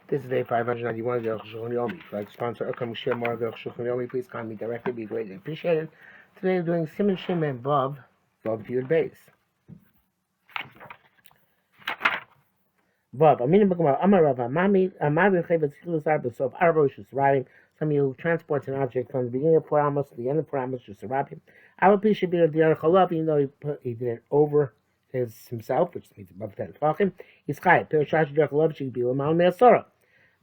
This is day 591 of the Arukh HaShulchan Yomi. If you'd like to sponsor or come share more of the Arukh HaShulchan Yomi, please contact me directly. It'd be greatly appreciated. Today we're doing Siman Shem and Vav Yud Beis. Vav. Amar Rav Amami Chevet Chilus Arba Sof Arba Rishus Rabim. Somebody who transports an object from the beginning of 4 amos to the end of 4 amos Rishus Rabim. Our piece should be the Arukh HaLav, even though he did it over himself, which means above 10 Tefachim. He's chayav. Perushash Arukh HaLav should be Lamal Me'asora.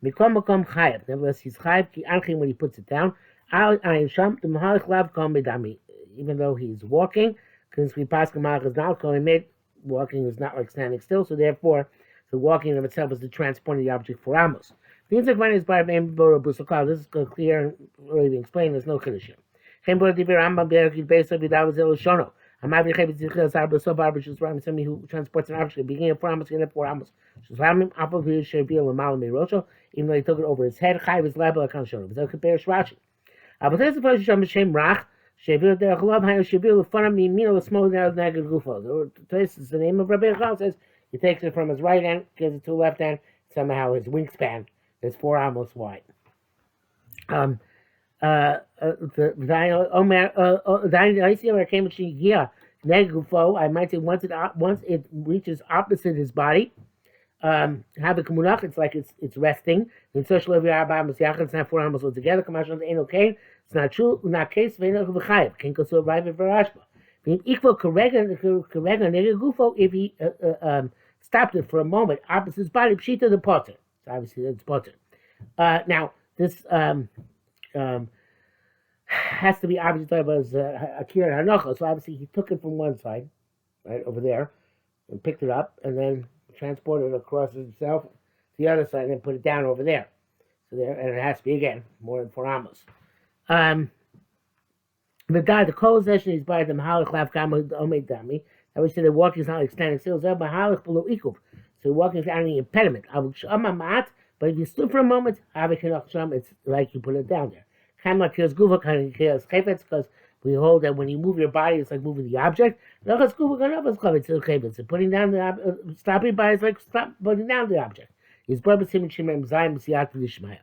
Mikom Makom chayav. Nevertheless, he's chayav ki anchim when he puts it down. Al ayin sham the mahalik lav kom medami. Even though he's walking, because we pass malach is not going made. Walking is not like standing still, so therefore, the walking of itself is the transporting the object for amos. The insect one is by name Bora Busakal. This is clear and already explained. There's no kiddush here. Somebody who transports an object at the beginning of 4 amos, end of 4 amos. Even though he took it over his head, Chayiv is liable to show. But compare Rashi. But this is the first Shem Rach. Shevir derech love hayu shevir lefanam miyamino l'smol neged gufo. This is the name of Rabbi Chal. Says he takes it from his right hand, gives it to the left hand. Somehow his wingspan is 4 amos wide. I might say once it reaches opposite his body. It's like it's resting. In social life, it's not 4 amos altogether. It's not true. Not case. Can go so arrive at Varashba. Equal if he stopped it for a moment opposite his body, pshita the potter. So obviously that's potter. Now this has to be obviously was Akira Hanocha. So obviously he took it from one side, right over there, and picked it up, and then transported it across himself to the other side, and then put it down over there. So there, and it has to be again more than 4 amos. The closed session is by the Mahalach Lav Kama Omed Dami. I would say the walking is not like standing still. So Mahalach below equal. So walking is not any impediment. But if you stood for a moment, it's like you put it down there. Because we hold that when you move your body, it's like moving the object. So putting down the stopping by is like putting down the object. His purpose him Shemem Zayin B'Siyat V'Lishmaya.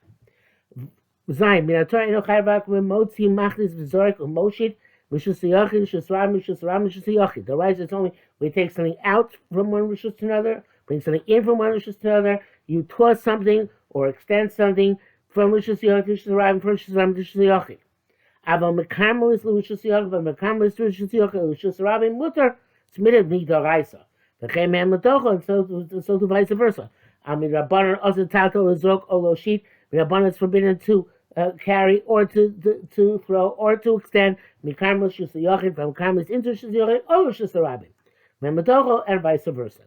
Zayin Minator Eno Chayvak Remotzi Machlis V'Zorik U'Moshit Rishus Yachid Rishus Ram Rishus Yachid. The rise is only we take something out from one Rishus to another, bring something in from one Rishus to another. You toss something or extend something from Rishus Yachid Rishus Ram from Rishus Ram Rishus Yachid. Aval Mekamelis Rishus Yachid Mekamelis Rishus Yachid Rishus Ram Mutter Smitted Midoraisa. The Chemen Matocha and so to vice versa. Amid Rabbanan also Tato Lezok Oloshit. Rabbanan is forbidden to carry or to throw or to extend Mekamelis Rishus Yachid from Mekamelis into Rishus Yachid or Rishus Rabim. Mematocha and vice versa.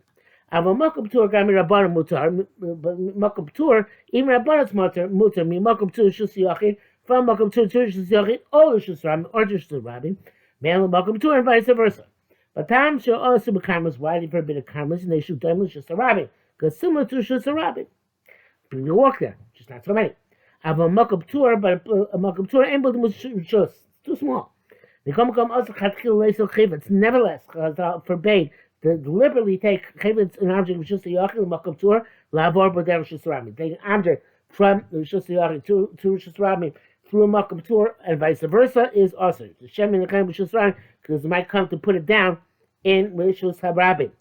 Aval Makam Tur Gami Rabbanan Mutar, but Makam Tur even Rabbanan's Mutar Mi Makam Tur Rishus Yachid from Makam Tur to Rishus Yachid or Rishus Rabim or Rishus Rabim. Man Makam Tur and vice versa. But time shall also be cameras. Why they forbid cameras and they shoot them with Rishus Rabim? Because similar to Rishus Rabim. People you walk there, just not so many. I have a Makam Tur, but a Makam Tur ain't building with Rishus. Too small. They come also Chatkil Leisel Chivitz. Nevertheless, forbade to deliberately take Chivitz an object of Rishus Yachid, Makam Tur, Lavor B'der Rishus Rabim. Take an object from Rishus Yachid to Rishus Rabim through a Makam Tur and vice versa is also. The Shem in the Chaim Rishus Rabim, because they might come to put it down in Rishus Rabim.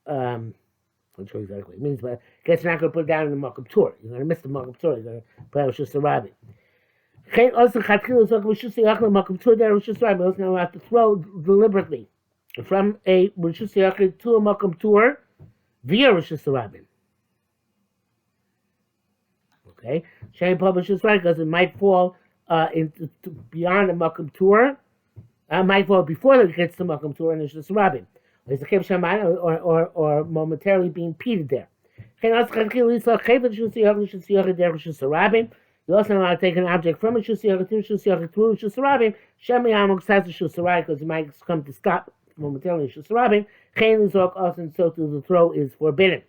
I'm not sure exactly what it means, but I guess you're not going to put it down in the Makam Tur. You're going to miss the Makam Tur. You're going to put it with Rishus Rabim. Also, Chatkil is like Rishus Yachid, Makam Tur there, Rishus Rabim. Also, now have to throw deliberately from a Rishus Yachid to a Makam Tur via Rishus Rabim. Okay, Shane publishes right because it might fall into beyond the Makam Tur. Might fall before it gets to Makam Tur and Rishus Rabim. It's the Kev Shaman or momentarily being repeated there. You also know how to take an object from Rishus Yachid to Rishus Yachid through Rishus Rabim. Shemi Amok says Rishus Rabim because it might come to stop momentarily Rishus Rabim. Chen Lizok also and so to the throw is forbidden.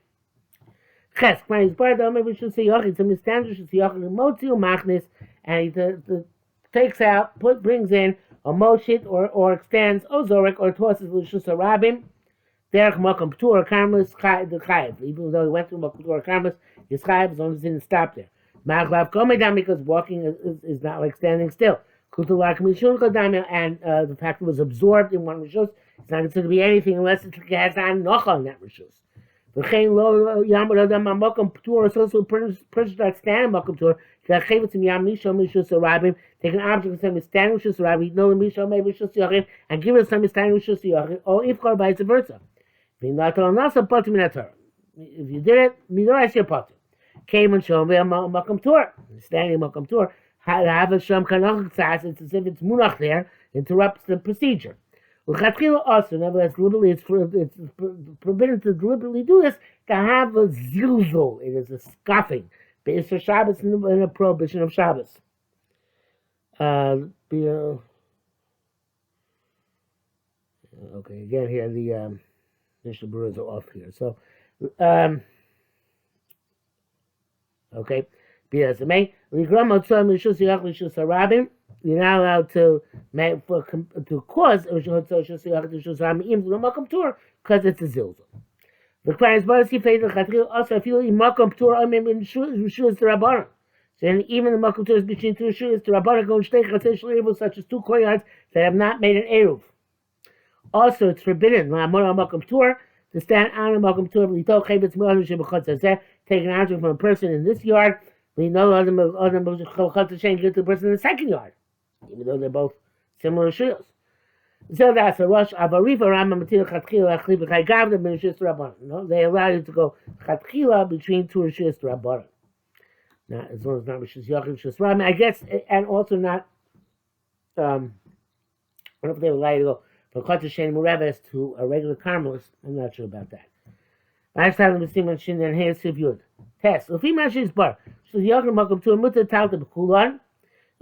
Ches, when he's part of Rishus Yachid, some standard Rishus Yachid Motzi Machnis, and he takes out, brings in, or moshit, or extends, or zorek, or tosses Rishus Rabim, Derech Makom Ptur Karmelis the Chayev. Even though he went through Makom Ptur Karmelis, his Chayev as long as he didn't stop there. Maglav Komedam because walking is not like standing still. Kutalak Mishun Kodamia and the fact it was absorbed in one Rishus, it's not considered to be anything unless it has on Nocha on that Rishus. V'chein lo Yamar Adam Makom Ptur is also a person that stand Makom Ptur. Take an object and stand Rishus Rabbi, no Misha may Rishus Yachim, and give it some stand Rishus Yachim, or if vice versa. If you did it, Midorais your potter. Came and showed me a Makom Tur, standing Makom Tur. Have a Sham Kanach Tzas, it's as if it's Munach there, interrupts the procedure. Also, nevertheless, it's forbidden to deliberately do this, to have a zilzul, it is a scoffing. Based for Shabbos in a prohibition of Shabbos. Okay, again here the Mishnah Berurahs are off here. So, okay, BSMA. You're not allowed to make cause because it's a zilzal. The Christ Barsi faith of Chatril also feel in Makom Tur in Shus to Rabbanon. So even the Makom Tur is between two Shus to Rabbanon going to take such as 2 courtyards that have not made an Eruv. Also, it's forbidden Makom Tur to stand on the Makom Tur take an object from a person in this yard. We know other give to the person in the second yard, even though they're both similar Shus. So that's a rush of a river Rambam Matil Chatchila Achli B'Chaygav the Rishus Rabbanon. No, they allow you to go Chatchila between 2 Rishus Rabbanon. Now, as long as not Rishus Yachim Rishus Rabbanon, I guess, and also not. I don't know if they allow you to go from Chodesh Sheni Mureves to a regular Carmelist. I'm not sure about that. Last time we see Shin and Hayes Yud. Test. If he mentions bar, Rishus Yachim Makom to a Mutter Talta B'Kulan.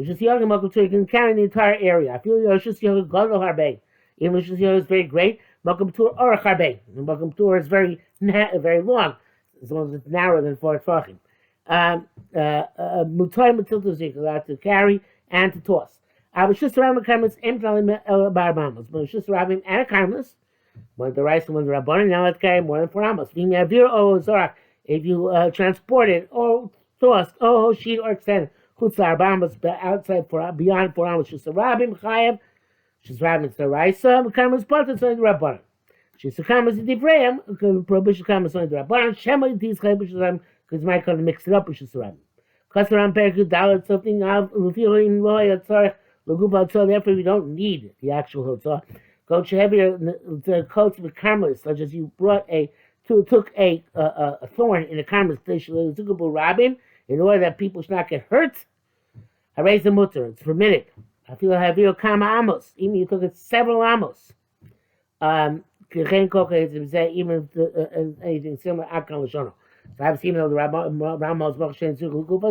Rishus Yachim Makom to you can carry the entire area. I feel Rishus Yachim Gadol Harbei. Even Rishus Yachim is very great. Makom Tur or Harbei. Makom Tur is very long, as long as it's narrower than 4 tefachim. Mutar Matiltos you're allowed to carry and to toss. Rishus Rabim Karmelis Emtalim El Barbamos. But Rishus Rabim and a Karmelis, one of the rice and one of the Rabbanon, now let's carry more than 4 amos. If you transport it or toss, or sheet or extend Chutzar Bambas outside for beyond 4 amos. Rishus Rabim Chayev. Rishus Rabim it's the rice. Karmelis Potter it's only the Rabbanon. Rishus Karmelis the Divrayim. Prohibition Karmelis only the Rabbanon. Shema Yitis Chayev Rishus Rabim because Mike can mix it up with Rishus Rabim. Kasaram Perku Dalet something of Lufilim Loy Atzarech Laguba Atzar. Therefore, we don't need the actual Hotzah. Coach heavier the coats of the Karmelis, such as you took a thorn in the Karmelis Rabim in order that people should not get hurt. I raise the mutter. It's permitted. I feel heavier Kama Amos. Even you took it several Amos. Even anything similar. So I've seen the Ramos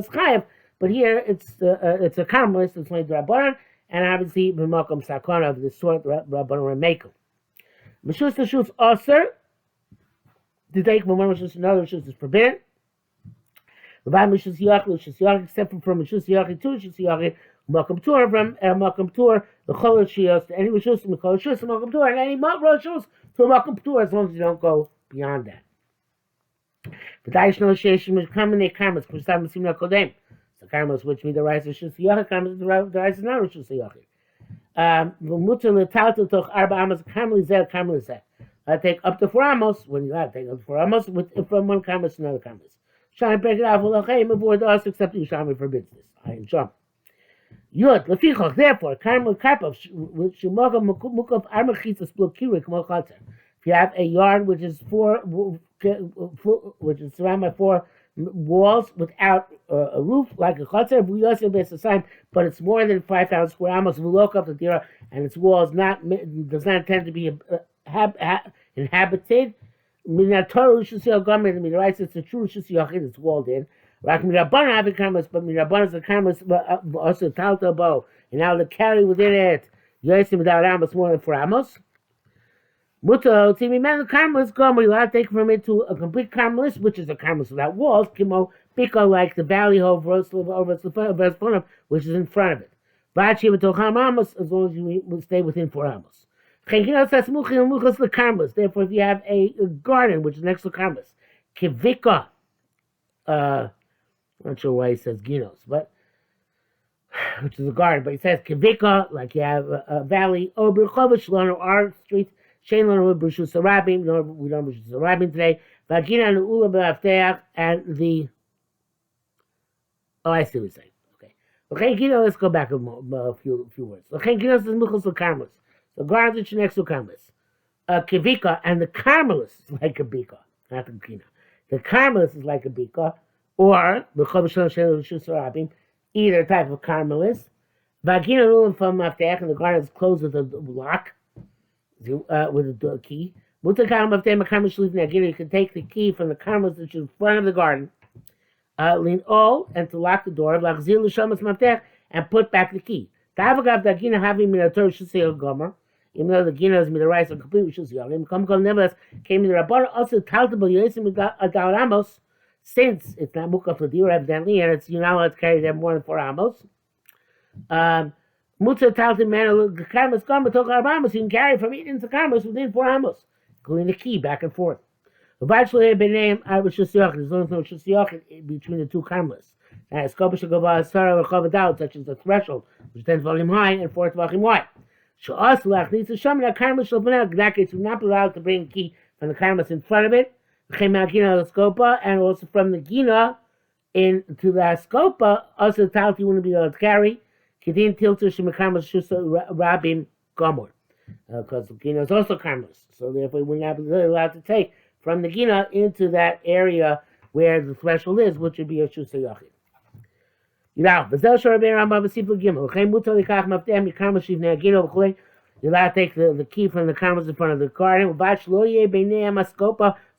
Chayev, but here it's a Karmelis. It's like the Rabbanon. And obviously, b'makom sakana of the sort Rabbanon Remekel. Mishus the shus aser to take from one mishus to another mishus is forbidden. L'vad mishus yachid, except for from mishus yachid to mishus yachid, makom tur from makom tur the chol shios to any mishus from the chol shios to makom tur and any mishus to makom tur as long as you don't go beyond that. But I know sheish mishkamene karmas kusam simna kodem. The karmos, which means the rice is just yachid, karmos the rice is not rishus yachid. Mutter letalto toch arba amos karmelizel. I take up to 4 amos when you have take up to 4 amos from one karmos to another karmos. Shine break it off with lachem avoid us except Yerushalmi forbids this. I am sure. Yud lefichoch therefore karmel karpov which shemogam mukov armachitzas blokiri kmo chatzer. If you have a yard which is surrounded by 4 walls without a roof, like a chotzer, but it's more than 5,000 square amos. We look up the dira, and its walls does not tend to be inhabited. Minator Rishus Yachid, the rice it's a true Rishus Yachid, it's walled in. Like Mirabban have a karmelis, but Mirabban is a karmelis also talta bow, and now the carry within it. Yosim without amos more than 4 amos. Muto, Timi man, the karmelis gomer, you have to take from it to a complete karmelis, which is a karmelis without walls, Kimo, Pico, like the valley over which is in front of it. Vachi, Tocham amos, as long as you will stay within 4 amos. Therefore, if you have a garden which is next to Karmas, Kivika, I'm not sure why he says Ginos, but which is a garden, but he says Kivika, like you have a valley, or Birchovish, or our streets, Shane Lano, Brushus Sarabim, we don't Brushus Sarabim today, Vagina and Ula Bafteach, and the. Oh, I see what he's saying. Okay. Let's go back a few words. The garden which is next to Karmelis. Kivika, and the Karmelis is like a bika, not the Gina. The Karmelis is like a bika, or either type of Karmelis. Vagina from Maftech, and the garden is closed with a lock, with a key. You can take the key from the Karmelis which is in front of the garden. Lean all and to lock the door, and put back the key. Even though the Gina is Midarice and completely nevertheless came in the Rabbana also taltable Amos, since it's not Mukha for the evidently, and you're not allowed to carry them more than 4 Amos. Mutza taltim man the Karmas Gama took Amos, you can carry from Eden to Karmas within 4 Amos, including the key back and forth. There's only no Shusiach between the 2 Karmas. Now, Skopa should go by Sarah or Chavadal, such as the threshold, which is 10 volume high and 4 volume wide. Sha'aslach needs to show me that Karmas shall be out. In that case, we're not allowed to bring a key from the Karmas in front of it, Skopa, and also from the Gina into the Skopa, also the Talti wouldn't be able to carry. Kedin Tilter Shemakarmas Shusa Rabim Gomor. Because the Gina is also Karmas. So therefore, we're not really allowed to take from the Gina into that area where the threshold is, which would be a Shusa Yachid. You're allowed to take the key from the Karmas in front of the garden. As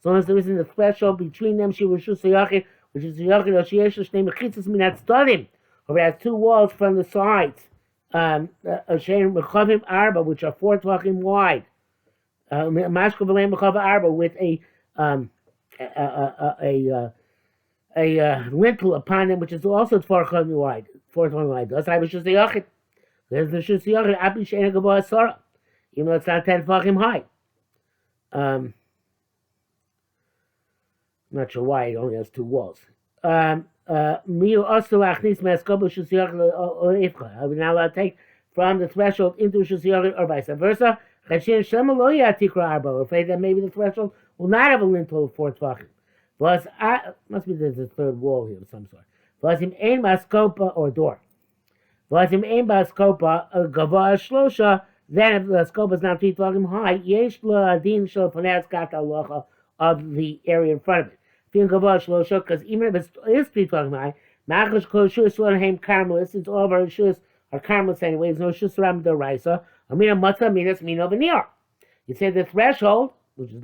long as there isn't a threshold between them, she was Shusa Yachid, which is the Yachid or Sheyesh Shnei Mechitzas Minat Stodim, or it has 2 walls from the sides, Shein Mechavim Arba, which are 4 tvachim wide, Mashko V'leim Mechav Arba, with a lintel upon them, which is also 4 tvachim wide. 4 tvachim wide. That's why it was Shusa Yachid. There's the Shusa Yachid, Abi Shein Gavoa Sora, even though it's not 10 tvachim high. I'm not sure why it only has 2 walls. Are we not allowed to take from the threshold into Shusiyach or vice versa? Or afraid that maybe the threshold will not have a lintel of 4 tvachim. Must be there's a 3rd wall here of some sort. Or door. Then if the scopa is not 3 tvachim high, yesh la din shel panei kat halacha of the area in front of it. Because even if it is 3 tvachim high, Machash kol shus l'hem Karmelis, since all of our shus are Karmelis anyway, there's no shus ram d'oraisa. Amina matzah minas mino v'nir. You say the threshold, which is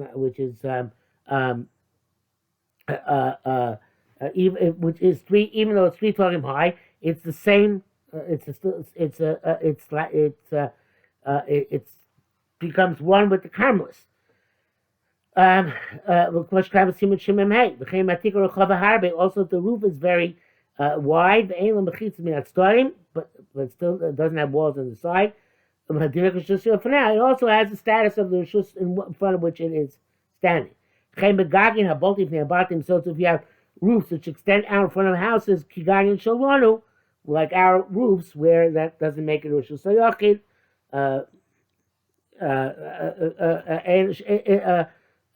3, even though it's 3 tvachim high, it's the same. It becomes one with the Karmelis. Also, if the roof is very wide, but still it doesn't have walls on the side. It also has the status of the rishus in front of which it is standing. So if you have roofs which extend out in front of houses, like our roofs, where that doesn't make it a rishus hayachid,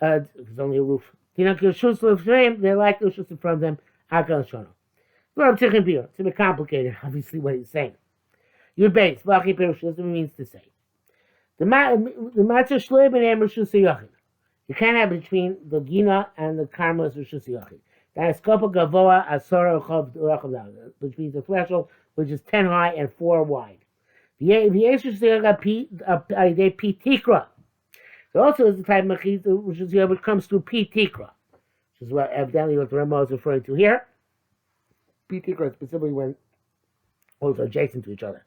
it's only a roof. They're like the rishus in front of them. It's a bit complicated, obviously, what he's saying. Your base, Vachi means to say. The matzah shloim b'neim rishus hayachid. You can't have between the Gina and the Karmelis rishus hayachid. That is Skopa Gavoa Asora Chav, which means the threshold, which is 10 high and 4 wide. The Tikra. So also is the type of mechitza which comes through P Tikra, which is what evidently what the Ramah is referring to here. P Tikra specifically when those are adjacent to each other.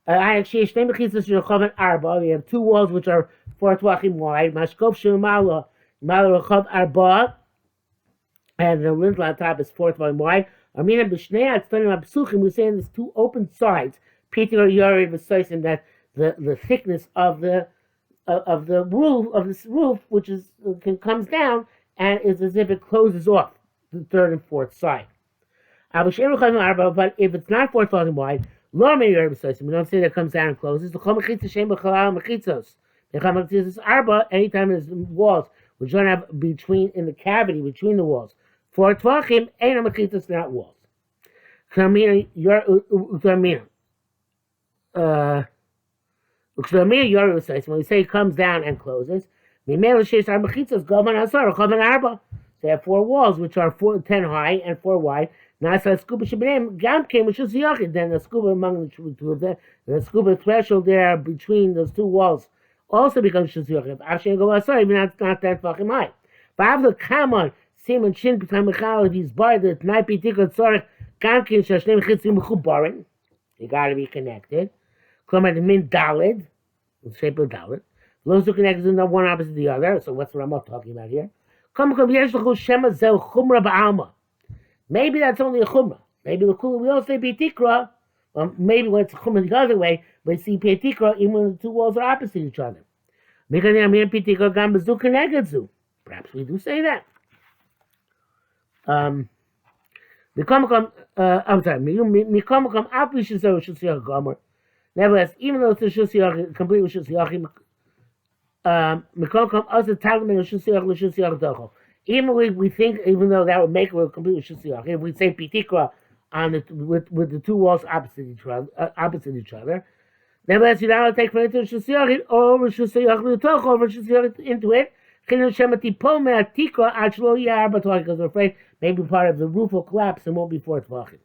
We have 2 walls which are 4 tvachim wide. Mashkov Shemala Malachav Arba, and the lintel on top is 4 tvachim wide. Amina B'Shnei Atztanim Absuchim, we're saying there's 2 open sides. P Tikra Yori V'Soisim, that the thickness of the of the roof of this roof, which is comes down and is as if it closes off the third and fourth side. But if it's not 4 tefachim wide, we don't say that it comes down and closes. Anytime there's walls which don't have between in the cavity between the walls. 4 tefachim ain't a mechitzos, not walls. When we say it comes down and closes, they have 4 walls which are 10 high and 4 wide. Then the scuba among the two of them, the scuba threshold there between those 2 walls also becomes shus yochid. Even not that fucking high. But the common Simon Shin B'Tamachal, if he's barred the Tnai Pitikot Tzorich Gamkin Shashnem Chitzim Mechubarin, you got to be connected. Klomer the Min Dalid, the shape of Dalid. Those 2 connected are not one opposite the other. So what's the Ramah talking about here? Maybe that's only a chumrah. Maybe the kula we all say Pitikra, or maybe when it's a chumrah the other way, we see Pitikra even when the 2 walls are opposite each other. Perhaps we do say that. I'm sorry. Nevertheless, even though it's a shus complete with shus yachim, even we think, even though that would make it a complete shus yachim, if we say pitikra on the with the 2 walls opposite each other, nevertheless, you don't take from it to shus yachim or shus yachim over shus yachim into it. Because we're afraid maybe part of the roof will collapse and won't be 4 tefachim.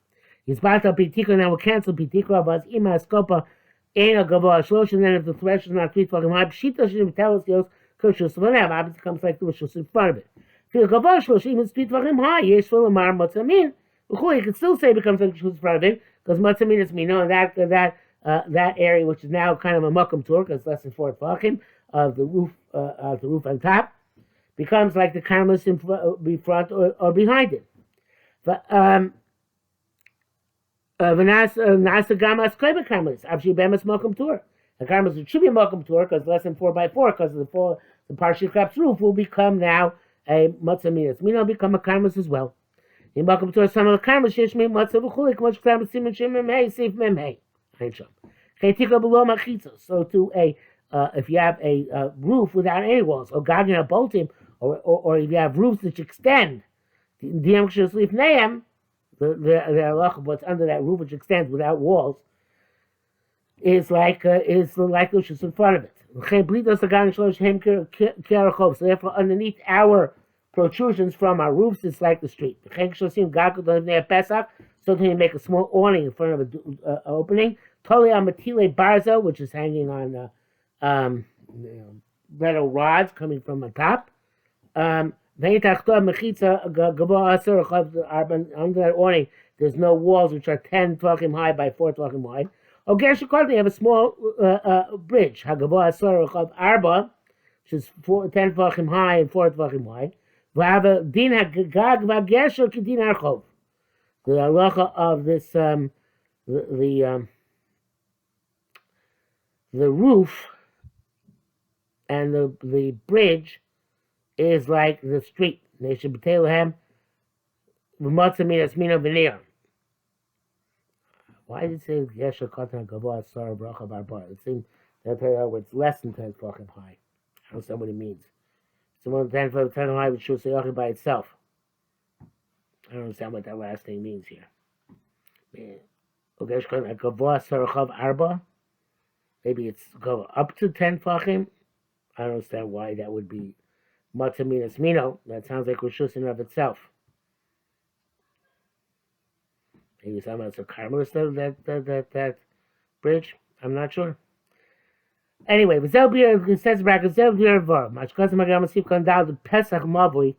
He's about to Pitikra, now we'll cancel Pitikra, but Ima Skopa ain't a Arukh HaShulchan, then if the threshold is not 3 tefachim high, Pshita should tell us those Kushus Vanev, obviously comes like the Rishus in front of it. If the Arukh HaShulchan, even 3 tefachim high, Yesh Fulamar Matzamin, you can still say it becomes like the Rishus in front of it, because Matzamin is Mino, and that area, which is now kind of a Makam Tur, because less than 4 tefachim of the roof on top, becomes like the karmelis in front or behind it. But nasa gamas kleba karmelis. Actually, bemis malkum tur. The karmelis should be a malkum tur because less than 4x4 because of the partially collapsed roof will become now a matzah minas. Mina become a karmelis as well. In malkum tur, some of the karmelis shesh me matzah v'chulik much karmelis siman shem memhei seif memhei. Chaytika below machitzos. So to if you have a roof without any walls, or gagging a bolting, or if you have roofs which extend, the halacha of what's under that roof which extends without walls is like the shus in front of it. So therefore, underneath our protrusions from our roofs, it's like the street. So you make a small awning in front of an opening. Totally on matile barza, which is hanging on metal rods coming from the top. Under that awning, there's no walls which are 10 tefachim high by 4 tefachim wide. Or they have a small bridge, which is 10 tefachim high and 4 tefachim wide. The halacha of this, the roof and the bridge is like the street. They should be Telehem veneer. Why did it say Gesher Katan Gavoa Sar Bracha Barbar? It seems that it's less than 10 tefachim high. I don't understand what it means. It's more than 10 tefachim high, which should say by itself. I don't understand what that last thing means here. Gesher Katan Gavoa Sar Arba. Maybe it's go up to 10 tefachim. I don't understand why that would be Matzah Minas Mino. That sounds like Rishus in of itself. Maybe someone else a Carmelist that bridge. I'm not sure. Anyway, it says bracket Zel Bir Var. Mashkas Magam Sif Kandal the Pesach Mavui,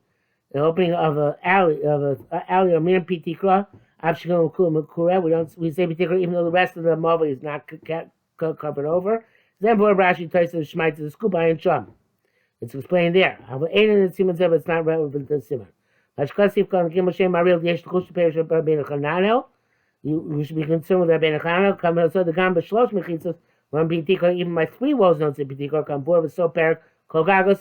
the opening of an alley or Mir Pitikra. Afshikon Kura. We say Pitikra even though the rest of the Mavui is not covered over. Then for Rashi Taisa Shmai to the Skuba and Sham. It's explained there. However, it's not relevant to the Simon. You should be concerned with Rabbeinu Chananel. Come so the Gam B'Shlosh Mechitzos One pitikra, even my 3 walls don't say pitikra. Come board with so pair kogagos.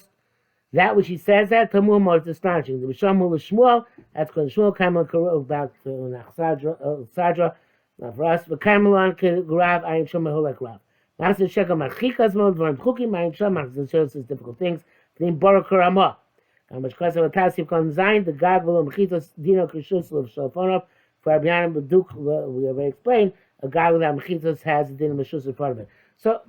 That which he says that Tamum is astonishing. The Rishamu Shmuel, that's because Shmuel came on about Sadra. For us, the Kamelon Grav, I am Shema Holek Grav. Master Shekel Machikas Mode, Von Chukim, I am Shema, the shows us difficult things. Then Baruch Ramah. How much class of a Tassif can Zain, the God will Machitas Dino Krishus of Shalfonov. For Abiyanim Baduk, we have explained, a guy without Machitas has a Dino Mashus in front of it. So,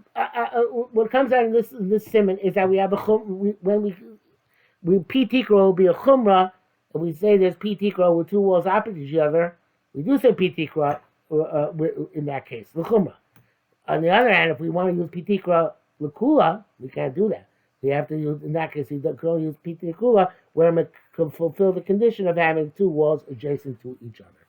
what comes out in this simon is that we have when we P tikra will be a chumrah, and we say there's P tikra with 2 walls opposite each other. We do say P tikra in that case, the chumrah. On the other hand, if we want to use P tikra l'kula, we can't do that. We have to use, in that case, we can only use P tikra where it can fulfill the condition of having 2 walls adjacent to each other.